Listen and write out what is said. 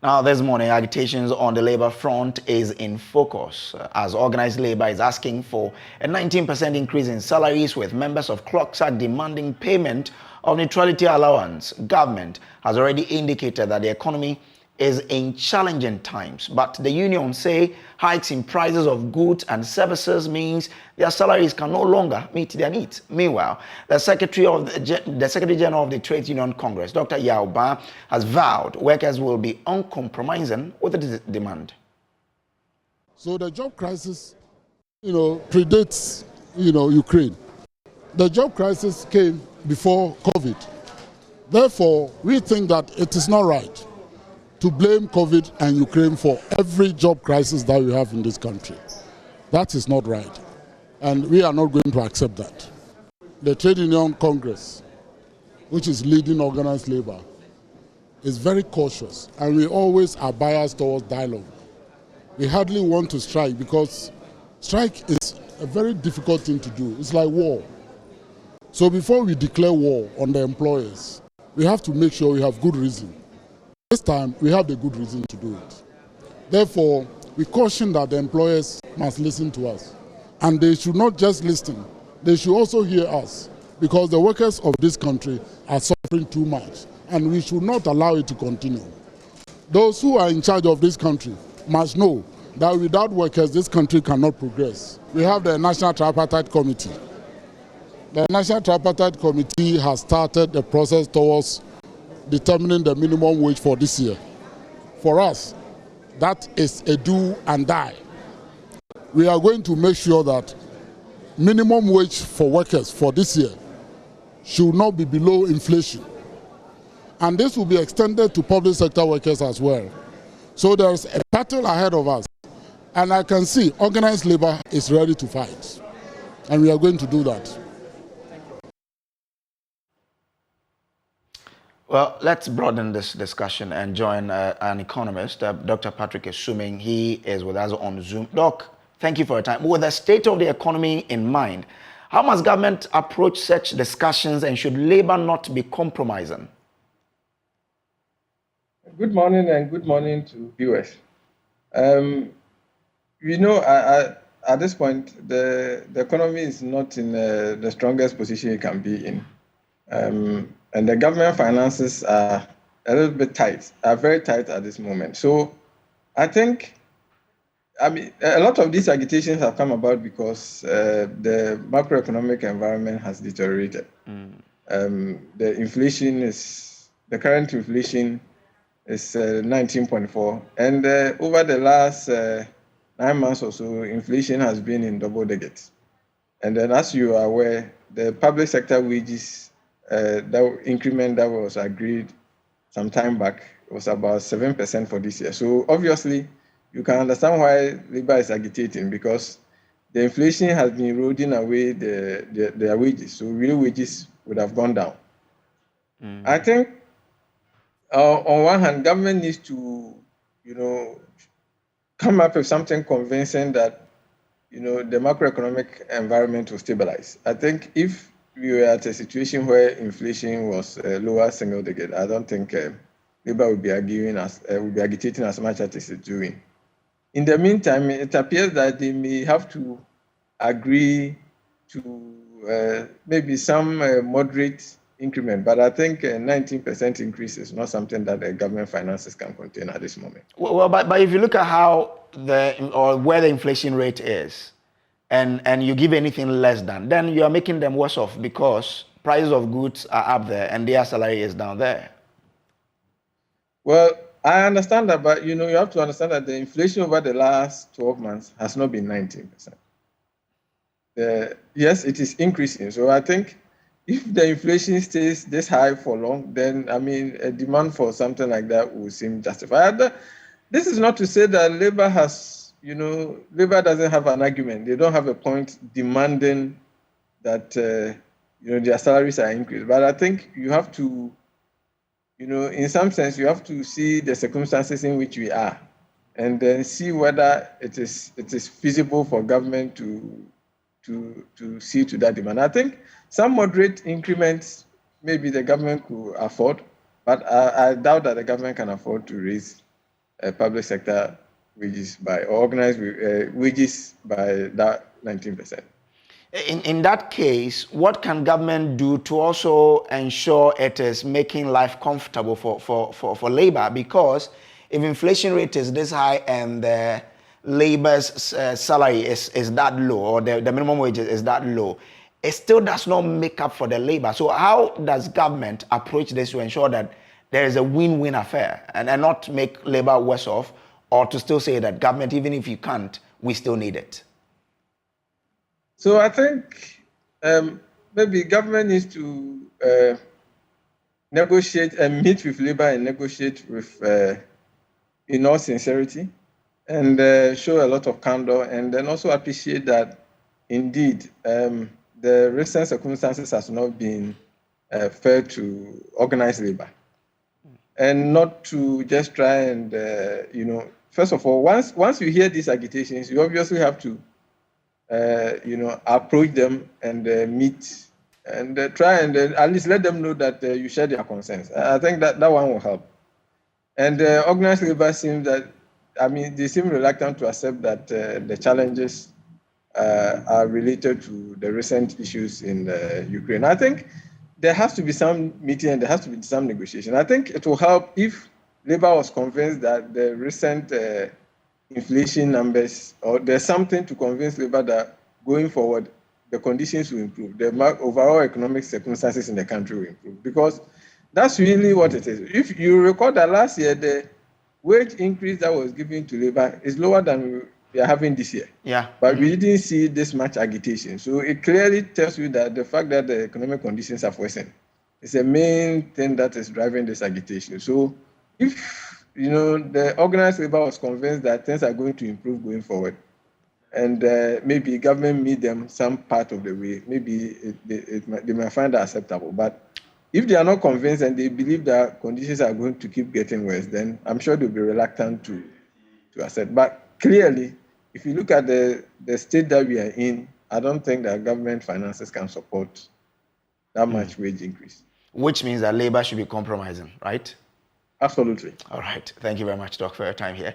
Now, this morning, agitations on the labor front is in focus as organized labor is asking for a 19% increase in salaries, with members of CLOCSA demanding payment of neutrality allowance. Government has already indicated that the economy is in challenging times, but the unions say hikes in prices of goods and services means their salaries can no longer meet their needs. Meanwhile, the Secretary General of the Trade Union Congress, Dr. Yao Ba, has vowed workers will be uncompromising with the demand. So the job crisis, predates, Ukraine. The job crisis came before COVID. Therefore, we think that it is not right to blame COVID and Ukraine for every job crisis that we have in this country. That is not right. And we are not going to accept that. The Trade Union Congress, which is leading organized labor, is very cautious, and we always are biased towards dialogue. We hardly want to strike because strike is a very difficult thing to do. It's like war. So before we declare war on the employers, we have to make sure we have good reason. This time, we have the good reason to do it. Therefore, we caution that the employers must listen to us. And they should not just listen, they should also hear us, because the workers of this country are suffering too much, and we should not allow it to continue. Those who are in charge of this country must know that without workers, this country cannot progress. We have the National Tripartite Committee. The National Tripartite Committee has started the process towards determining the minimum wage for this year. For us, that is a do and die. We are going to make sure that minimum wage for workers for this year should not be below inflation. And this will be extended to public sector workers as well. So there's a battle ahead of us. And I can see organized labor is ready to fight. And we are going to do that. Well, let's broaden this discussion and join an economist, Dr. Patrick Assuming. He is with us on Zoom. Doc, thank you for your time. With the state of the economy in mind, how must government approach such discussions, and should labor not be compromising? Good morning, and good morning to viewers. At this point, the economy is not in the strongest position it can be in. And the government finances are a little bit tight, are very tight at this moment. So I think, a lot of these agitations have come about because the macroeconomic environment has deteriorated. The current inflation is 19.4. And over the last 9 months or so, inflation has been in double digits. And then, as you are aware, the public sector wages, that increment that was agreed some time back was about 7% for this year. So obviously, you can understand why labor is agitating, because the inflation has been eroding away their wages. So real wages would have gone down. I think, on one hand, government needs to, come up with something convincing that, the macroeconomic environment will stabilize. I think if we were at a situation where inflation was lower single digit, I don't think labor would be agitating as much as it is doing. In the meantime, it appears that they may have to agree to maybe some moderate increment, but I think a 19% increase is not something that the government finances can contain at this moment. Well, but if you look at how where the inflation rate is, and you give anything less than, then you are making them worse off, because prices of goods are up there and their salary is down there. Well, I understand that, but you have to understand that the inflation over the last 12 months has not been 19%. Yes, it is increasing. So I think if the inflation stays this high for long, then a demand for something like that will seem justified. This is not to say that labor has, labor doesn't have an argument. They don't have a point demanding that, their salaries are increased. But I think you have to, in some sense, you have to see the circumstances in which we are, and then see whether it is feasible for government to see to that demand. I think some moderate increments maybe the government could afford, but I doubt that the government can afford to raise public sector wages by, or organized wages by that 19%. In that case, what can government do to also ensure it is making life comfortable for labor? Because if inflation rate is this high and the labor's salary is that low, or the minimum wage is that low, it still does not make up for the labor. So how does government approach this to ensure that there is a win-win affair and not make labor worse off, or to still say that government, even if you can't, we still need it? So I think maybe government needs to negotiate and meet with labor and negotiate with, in all sincerity, and show a lot of candor, and then also appreciate that indeed the recent circumstances has not been fair to organized labor, and not to just try and first of all, once you hear these agitations, you obviously have to approach them and meet and try and at least let them know that you share their concerns. I think that one will help. And organized labor seems that, they seem reluctant to accept that the challenges are related to the recent issues in Ukraine. I think there has to be some meeting and there has to be some negotiation. I think it will help if labor was convinced that the recent inflation numbers, or there's something to convince labor that going forward, the conditions will improve. The overall economic circumstances in the country will improve, because that's really what it is. If you recall that last year, the wage increase that was given to labor is lower than we are having this year. Yeah. But we didn't see this much agitation. So it clearly tells you that the fact that the economic conditions have worsened is the main thing that is driving this agitation. So if the organized labor was convinced that things are going to improve going forward, and maybe government meet them some part of the way, maybe they might find that acceptable. But if they are not convinced and they believe that conditions are going to keep getting worse, then I'm sure they'll be reluctant to accept. But clearly, if you look at the state that we are in, I don't think that government finances can support that much wage increase. Which means that labor should be compromising, right? Absolutely. All right. Thank you very much, Doc, for your time here.